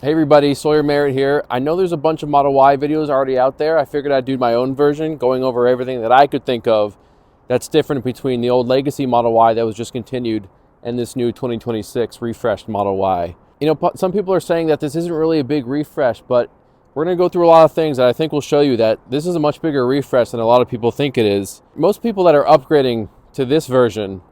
Hey everybody, Sawyer Merritt here. I know there's a bunch of Model Y videos already out there. I figured I'd do my own version, going over everything that I could think of that's different between the old legacy Model Y that was just continued and this new 2026 refreshed Model Y. You know, some people are saying that this isn't really a big refresh, but we're going to go through a lot of things that I think will show you that this is a much bigger refresh than a lot of people think it is. Most people that are upgrading to this version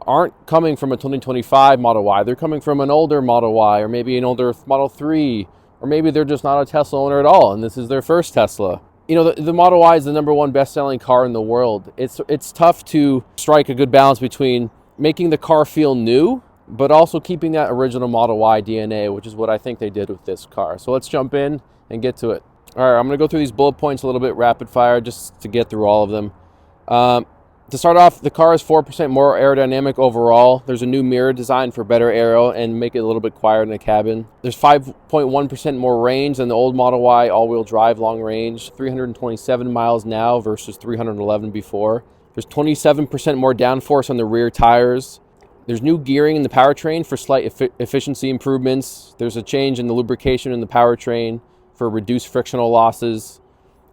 aren't coming from a 2025 Model Y. They're coming from an older Model Y or maybe an older Model 3, or maybe they're just not a Tesla owner at all and this is their first Tesla. You know, the Model Y is the #1 best-selling car in the world. It's tough to strike a good balance between making the car feel new but also keeping that original Model Y DNA, which is what I think they did with this car. So let's jump in and get to it. All right, I'm going to go through these bullet points a little bit rapid fire just to get through all of them. To start off, the car is 4% more aerodynamic overall. There's a new mirror design for better aero and make it a little bit quieter in the cabin. There's 5.1% more range than the old Model Y all-wheel drive long range, 327 miles now versus 311 before. There's 27% more downforce on the rear tires. There's new gearing in the powertrain for slight efficiency improvements. There's a change in the lubrication in the powertrain for reduced frictional losses.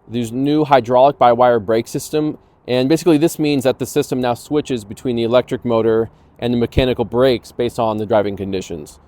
There's new hydraulic by-wire brake system. And basically this means that the system now switches between the electric motor and the mechanical brakes based on the driving conditions.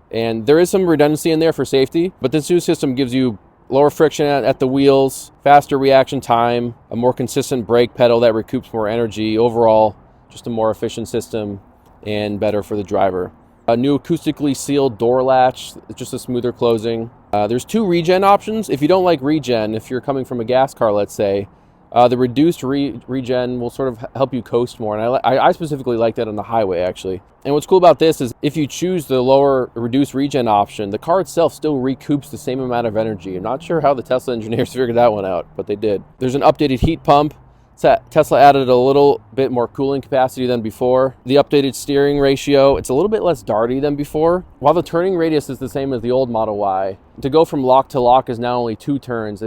And there is some redundancy in there for safety, but this new system gives you lower friction at the wheels, faster reaction time, a more consistent brake pedal that recoups more energy. Overall, just a more efficient system and better for the driver. A new acoustically sealed door latch, just a smoother closing. There's 2 regen options. If you don't like regen, if you're coming from a gas car, let's say, the reduced regen will sort of help you coast more, and I specifically like that on the highway, actually. And what's cool about this is if you choose the lower reduced regen option, the car itself still recoups the same amount of energy. I'm not sure how the Tesla engineers figured that one out, but they did. There's an updated heat pump. Tesla added a little bit more cooling capacity than before. The updated steering ratio, it's a little bit less darty than before. While the turning radius is the same as the old Model Y, to go from lock to lock is now only 2 turns,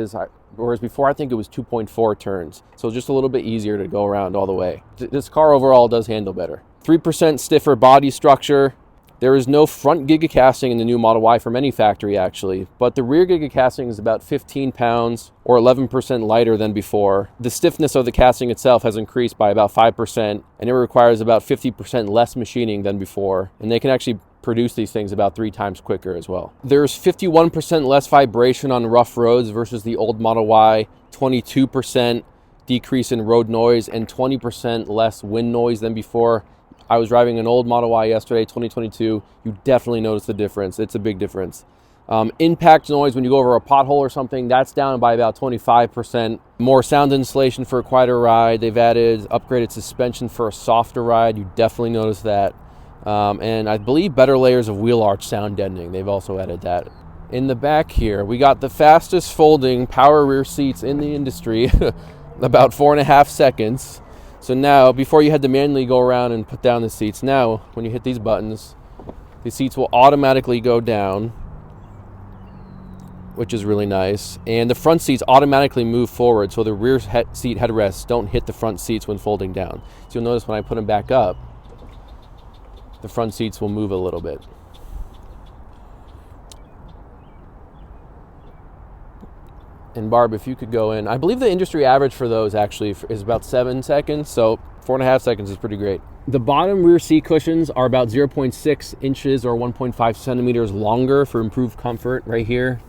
whereas before I think it was 2.4 turns. So just a little bit easier to go around all the way. This car overall does handle better. 3% stiffer body structure. There is no front gigacasting in the new Model Y from any factory, actually, but the rear gigacasting is about 15 pounds or 11% lighter than before. The stiffness of the casting itself has increased by about 5%, and it requires about 50% less machining than before, and they can actually produce these things about 3 times quicker as well. There's 51% less vibration on rough roads versus the old Model Y, 22% decrease in road noise, and 20% less wind noise than before. I was driving an old Model Y yesterday, 2022. You definitely notice the difference. It's a big difference. Impact noise when you go over a pothole or something, that's down by about 25%. More sound insulation for a quieter ride. They've added upgraded suspension for a softer ride. You definitely notice that. And I believe better layers of wheel arch sound deadening. They've also added that. In the back here, we got the fastest folding power rear seats in the industry, about 4.5 seconds. So now, before you had to manually go around and put down the seats, now when you hit these buttons, the seats will automatically go down, which is really nice. And the front seats automatically move forward, so the rear seat headrests don't hit the front seats when folding down. So you'll notice when I put them back up, the front seats will move a little bit. And Barb, if you could go in, I believe the industry average for those actually is about 7 seconds, so 4.5 seconds is pretty great. The bottom rear seat cushions are about 0.6 inches or 1.5 centimeters longer for improved comfort right here.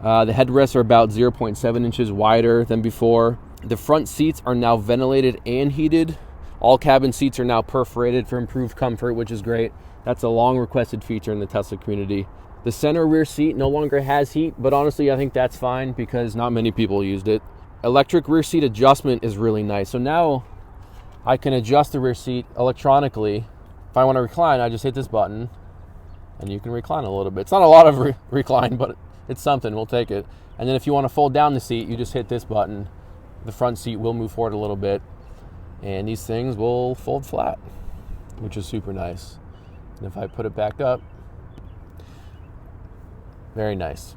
The headrests are about 0.7 inches wider than before. The front seats are now ventilated and heated. All cabin seats are now perforated for improved comfort, which is great. That's a long requested feature in the Tesla community. The center rear seat no longer has heat, but honestly, I think that's fine because not many people used it. Electric rear seat adjustment is really nice. So now I can adjust the rear seat electronically. If I want to recline, I just hit this button and you can recline a little bit. It's not a lot of recline, but it's something. We'll take it. And then if you want to fold down the seat, you just hit this button. The front seat will move forward a little bit and these things will fold flat, which is super nice. And if I put it back up, very nice.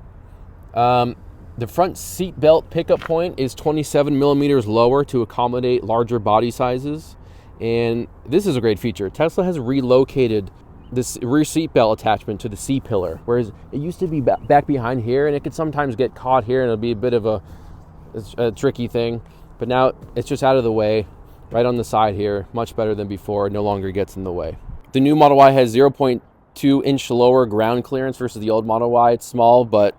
The front seat belt pickup point is 27 millimeters lower to accommodate larger body sizes. And this is a great feature. Tesla has relocated this rear seat belt attachment to the C-pillar, whereas it used to be back behind here, and it could sometimes get caught here, and it'll be a bit of a tricky thing. But now it's just out of the way, right on the side here, much better than before. It no longer gets in the way. The new Model Y has 0.2 inch lower ground clearance versus the old Model Y. It's small, but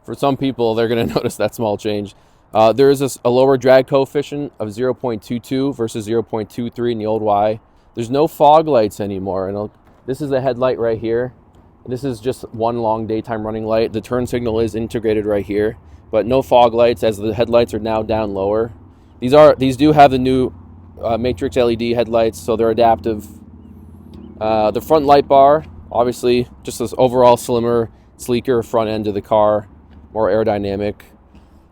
for some people, they're going to notice that small change. There is a lower drag coefficient of 0.22 versus 0.23 in the old Y. There's no fog lights anymore, and this is the headlight right here. This is just one long daytime running light. The turn signal is integrated right here, but no fog lights as the headlights are now down lower. These do have the new matrix LED headlights, so they're adaptive. The front light bar, obviously, just this overall slimmer, sleeker front end of the car, more aerodynamic.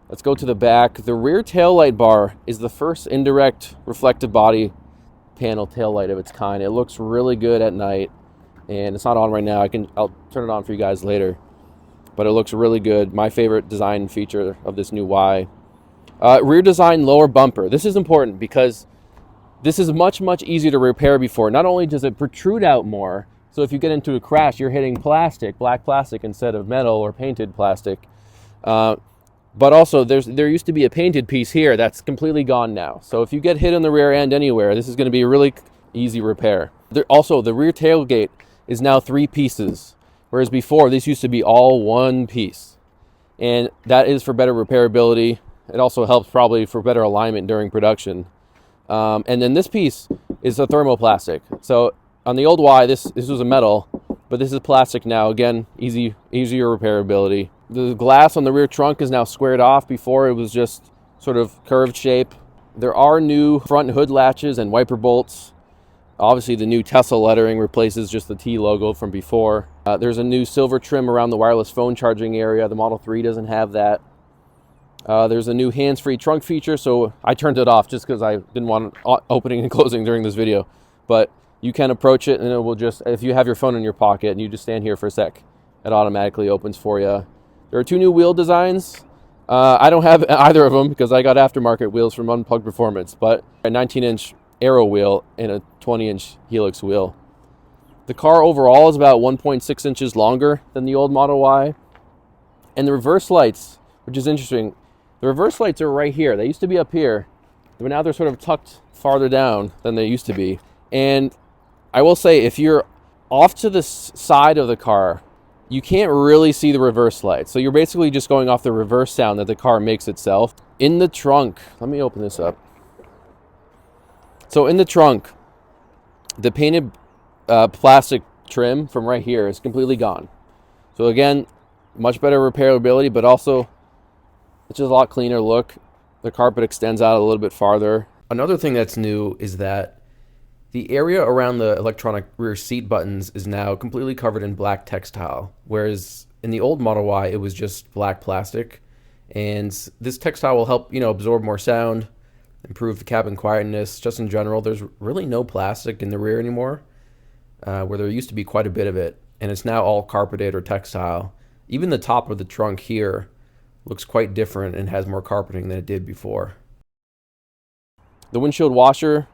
Let's go to the back. The rear taillight bar is the first indirect reflective body panel taillight of its kind. It looks really good at night, and it's not on right now. I'll turn it on for you guys later, but it looks really good. My favorite design feature of this new Y. Rear design lower bumper. This is important because this is much easier to repair before. Not only does it protrude out more, so if you get into a crash, you're hitting plastic, black plastic instead of metal or painted plastic. But also, there used to be a painted piece here that's completely gone now. So if you get hit in the rear end anywhere, this is going to be a really easy repair. Also, the rear tailgate is now 3 pieces, whereas before this used to be all one piece. And that is for better repairability. It also helps probably for better alignment during production. And then this piece is a thermoplastic. So on the old Y, this was a metal, but this is plastic now. Again, easier repairability. The glass on the rear trunk is now squared off. Before it was just sort of curved shape. There are new front hood latches and wiper bolts. Obviously the new Tesla lettering replaces just the T logo from before. There's a new silver trim around the wireless phone charging area. The Model 3 doesn't have that. There's a new hands-free trunk feature, so I turned it off just because I didn't want opening and closing during this video. But you can approach it, and it will just, if you have your phone in your pocket and you just stand here for a sec, it automatically opens for you. There are 2 new wheel designs. I don't have either of them because I got aftermarket wheels from Unplugged Performance, but a 19-inch Aero wheel and a 20-inch Helix wheel. The car overall is about 1.6 inches longer than the old Model Y. And the reverse lights, which is interesting, the reverse lights are right here. They used to be up here, but now they're sort of tucked farther down than they used to be. And I will say, if you're off to the side of the car, you can't really see the reverse lights. So you're basically just going off the reverse sound that the car makes itself. In the trunk, let me open this up. So in the trunk, the painted plastic trim from right here is completely gone. So again, much better repairability, but also it's just a lot cleaner look. The carpet extends out a little bit farther. Another thing that's new is that the area around the electronic rear seat buttons is now completely covered in black textile, whereas in the old Model Y, it was just black plastic. And this textile will help, absorb more sound, improve the cabin quietness. Just in general, there's really no plastic in the rear anymore, where there used to be quite a bit of it. And it's now all carpeted or textile. Even the top of the trunk here looks quite different and has more carpeting than it did before. The windshield washer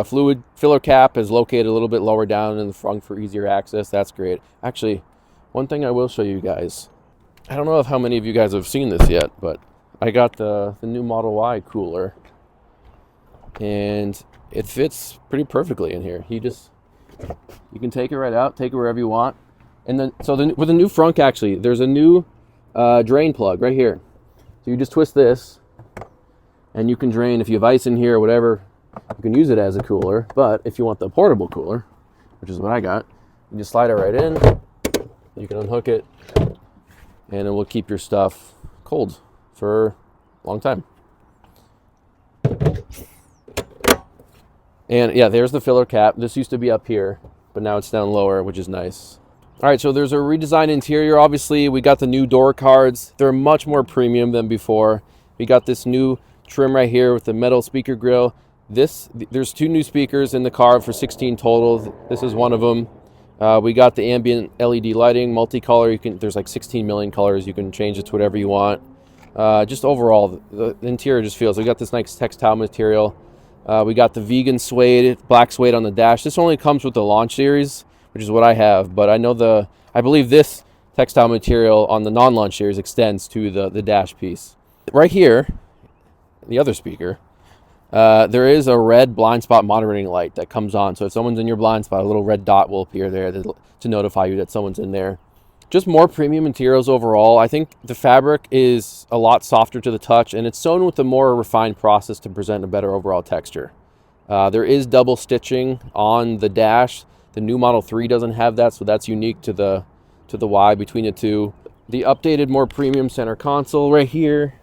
fluid filler cap is located a little bit lower down in the front for easier access. That's great. Actually, one thing I will show you guys. I don't know if how many of you guys have seen this yet, but I got the new Model Y cooler, and it fits pretty perfectly in here. You can take it right out, take it wherever you want. And then, with the new front, actually, there's a new drain plug right here. So you just twist this, and you can drain if you have ice in here or whatever. You can use it as a cooler, but if you want the portable cooler, which is what I got, you just slide it right in. You can unhook it, and it will keep your stuff cold for a long time. And yeah, there's the filler cap. This used to be up here, but now it's down lower, which is nice. All right, so there's a redesigned interior. Obviously, we got the new door cards. They're much more premium than before. We got this new trim right here with the metal speaker grill. There's 2 new speakers in the car for 16 total. This is one of them. We got the ambient LED lighting, multicolor. There's like 16 million colors. You can change it to whatever you want. Just overall, the interior just feels. We got this nice textile material. We got the vegan suede, black suede on the dash. This only comes with the launch series, which is what I have. But I believe this textile material on the non-launch series extends to the dash piece. Right here, the other speaker, there is a red blind spot monitoring light that comes on. So if someone's in your blind spot, a little red dot will appear there to notify you that someone's in there. Just more premium materials overall. I think the fabric is a lot softer to the touch, and it's sewn with a more refined process to present a better overall texture. There is double stitching on the dash. The new Model 3 doesn't have that, so that's unique to the Y between the two. The updated, more premium center console right here,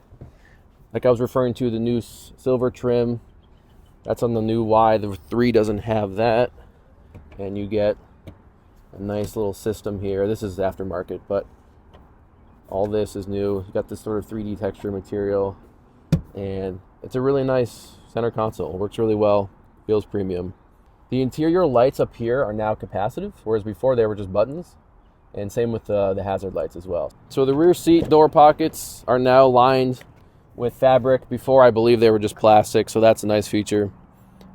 like I was referring to, the new silver trim, that's on the new Y. The 3 doesn't have that, and you get a nice little system here. This is aftermarket, but all this is new. You got this sort of 3D texture material, and it's a really nice center console. It works really well, feels premium. The interior lights up here are now capacitive, whereas before they were just buttons, and same with the hazard lights as well. So the rear seat door pockets are now lined with fabric. Before, I believe they were just plastic, so that's a nice feature.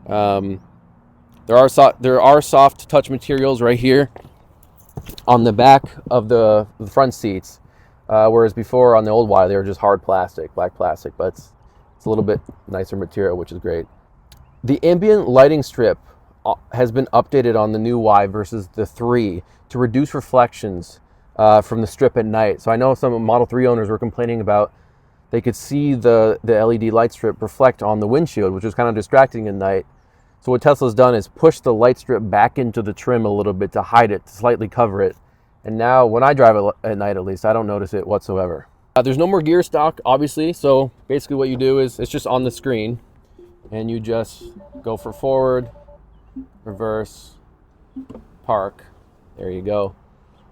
There are soft touch materials right here on the back of the front seats, whereas before on the old Y they were just hard plastic, black plastic, but it's a little bit nicer material, which is great. The ambient lighting strip has been updated on the new Y versus the 3 to reduce reflections from the strip at night. So I know some Model 3 owners were complaining about they could see the LED light strip reflect on the windshield, which was kind of distracting at night. So what Tesla's done is push the light strip back into the trim a little bit to hide it, to slightly cover it. And now when I drive it at night, at least, I don't notice it whatsoever. There's no more gear stock, obviously. So basically what you do is it's just on the screen, and you just go for forward, reverse, park. There you go.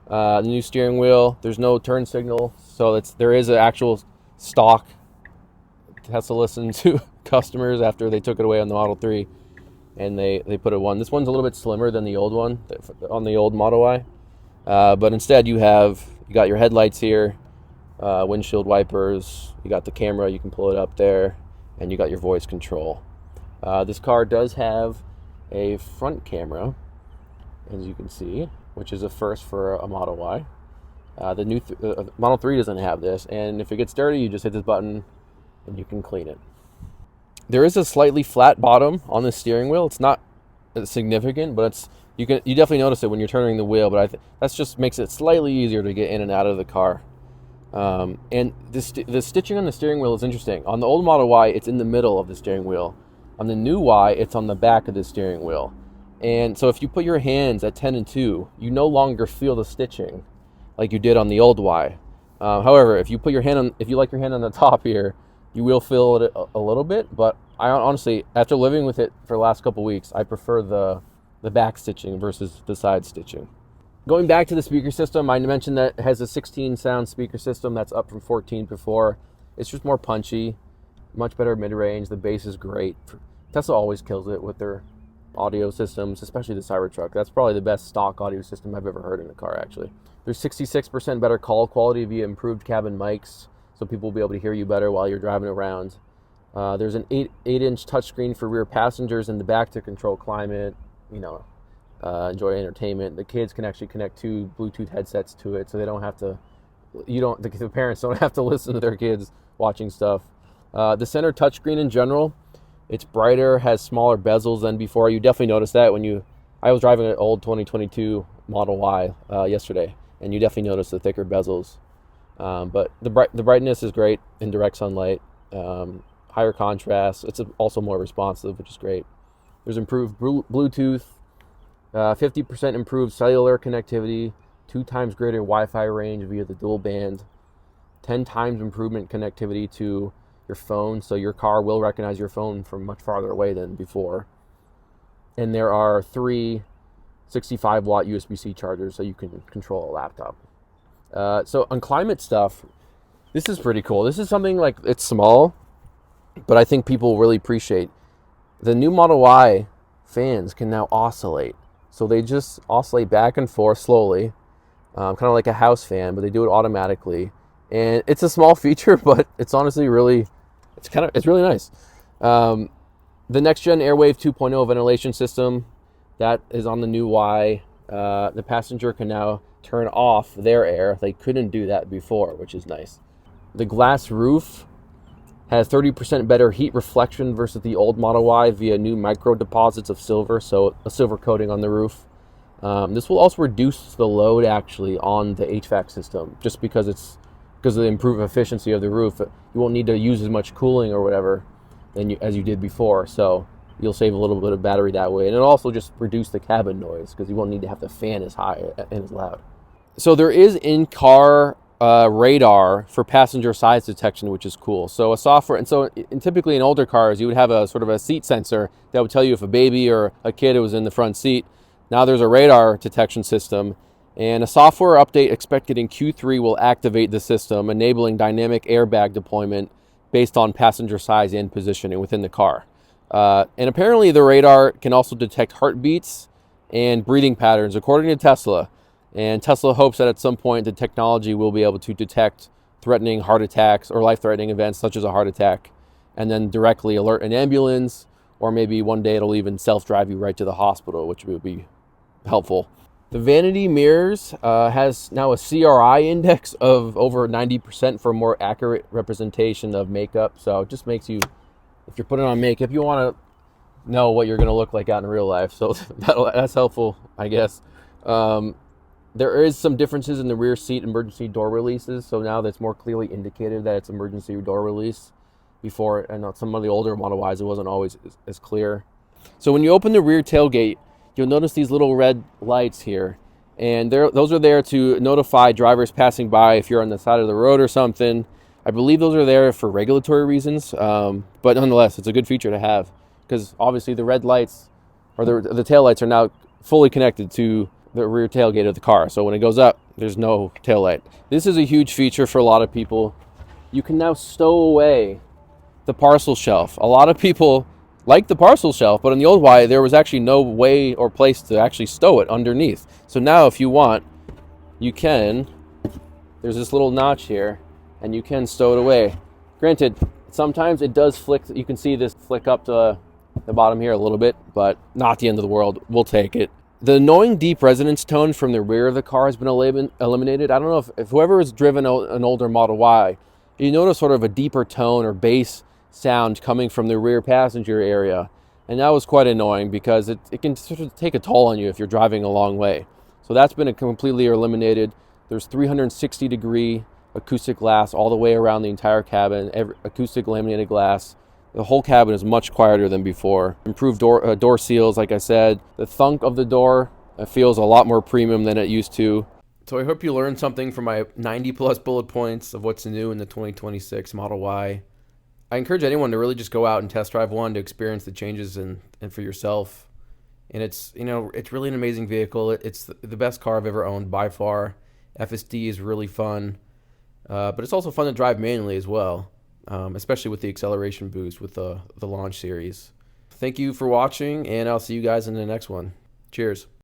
The new steering wheel, there's no turn signal. So there is an actual stock. Tesla listened to customers after they took it away on the Model 3. And they put one. This one's a little bit slimmer than the old one on the old Model Y. But instead you got your headlights here, windshield wipers, you got the camera, you can pull it up there, and you got your voice control. This car does have a front camera, as you can see, which is a first for a Model Y. The new Model 3 doesn't have this, and if it gets dirty, you just hit this button and you can clean it. There is a slightly flat bottom on the steering wheel. It's not significant, but you definitely notice it when you're turning the wheel. But that just makes it slightly easier to get in and out of the car. And the stitching on the steering wheel is interesting. On the old Model Y, it's in the middle of the steering wheel. On the new Y, it's on the back of the steering wheel. And so if you put your hands at 10 and 2, you no longer feel the stitching like you did on the old Y. However, if you like your hand on the top here, you will feel it a little bit, but I honestly, after living with it for the last couple weeks, I prefer the back stitching versus the side stitching. Going back to the speaker system, I mentioned that it has a 16 sound speaker system that's up from 14 before. It's just more punchy, much better mid-range. The bass is great. Tesla always kills it with their audio systems, especially the Cybertruck. That's probably the best stock audio system I've ever heard in a car, actually. There's 66% better call quality via improved cabin mics, so people will be able to hear you better while you're driving around. There's an 8-inch touchscreen for rear passengers in the back to control climate, enjoy entertainment. The kids can actually connect 2 Bluetooth headsets to it, so they don't have to. The parents don't have to listen to their kids watching stuff. The center touchscreen in general, it's brighter, has smaller bezels than before. You definitely notice that I was driving an old 2022 Model Y yesterday, and you definitely notice the thicker bezels. But the brightness is great in direct sunlight. Higher contrast. It's also more responsive, which is great. There's improved Bluetooth, 50% improved cellular connectivity, 2 times greater Wi-Fi range via the dual band, 10 times improvement connectivity to your phone, so your car will recognize your phone from much farther away than before. And there are 3 65-watt USB-C chargers, so you can control a laptop. So on climate stuff, this is pretty cool. This is something like, it's small, but I think people really appreciate. The new Model Y fans can now oscillate. So they just oscillate back and forth slowly, kind of like a house fan, but they do it automatically. And it's a small feature, but it's honestly it's really nice. The next gen Airwave 2.0 ventilation system, that is on the new Y. The passenger can now turn off their air. They couldn't do that before, which is nice. The glass roof has 30% better heat reflection versus the old Model Y via new micro deposits of silver, so a silver coating on the roof. This will also reduce the load actually on the HVAC system, just because of the improved efficiency of the roof. You won't need to use as much cooling or whatever as you did before, so you'll save a little bit of battery that way. And it'll also just reduce the cabin noise because you won't need to have the fan as high and as loud. So there is in-car radar for passenger size detection, which is cool. So typically in older cars, you would have a sort of a seat sensor that would tell you if a baby or a kid was in the front seat. Now there's a radar detection system, and a software update expected in Q3 will activate the system, enabling dynamic airbag deployment based on passenger size and positioning within the car. And apparently the radar can also detect heartbeats and breathing patterns, according to Tesla. And Tesla hopes that at some point the technology will be able to detect threatening heart attacks or life-threatening events such as a heart attack, and then directly alert an ambulance, or maybe one day it'll even self-drive you right to the hospital, which would be helpful. The vanity mirrors has now a CRI index of over 90% for more accurate representation of makeup. So it just makes you, if you're putting on makeup, you want to know what you're going to look like out in real life. So that's helpful, I guess. There is some differences in the rear seat emergency door releases. So now that's more clearly indicated that it's emergency door release. Before, and on some of the older Model Ys, it wasn't always as clear. So when you open the rear tailgate, you'll notice these little red lights here. And those are there to notify drivers passing by if you're on the side of the road or something. I believe those are there for regulatory reasons. But nonetheless, it's a good feature to have, because obviously the red lights, or the tail lights, are now fully connected to the rear tailgate of the car. So when it goes up, there's no tail light. This is a huge feature for a lot of people. You can now stow away the parcel shelf. A lot of people like the parcel shelf, but on the old Y, there was actually no way or place to actually stow it underneath. So now if you want, you can, there's this little notch here, and you can stow it away. Granted, sometimes it does flick, you can see this flick up to the bottom here a little bit, but not the end of the world. We'll take it. The annoying deep resonance tone from the rear of the car has been eliminated. I don't know if whoever has driven an older Model Y, you notice sort of a deeper tone or bass sound coming from the rear passenger area. And that was quite annoying because it can sort of take a toll on you if you're driving a long way. So that's been completely eliminated. There's 360-degree acoustic glass all the way around the entire cabin, acoustic laminated glass. The whole cabin is much quieter than before. Improved door seals, like I said. The thunk of the door feels a lot more premium than it used to. So I hope you learned something from my 90-plus bullet points of what's new in the 2026 Model Y. I encourage anyone to really just go out and test drive one to experience the changes and for yourself. And it's really an amazing vehicle. It's the best car I've ever owned by far. FSD is really fun, but it's also fun to drive manually as well. Especially with the acceleration boost with the launch series. Thank you for watching, and I'll see you guys in the next one. Cheers.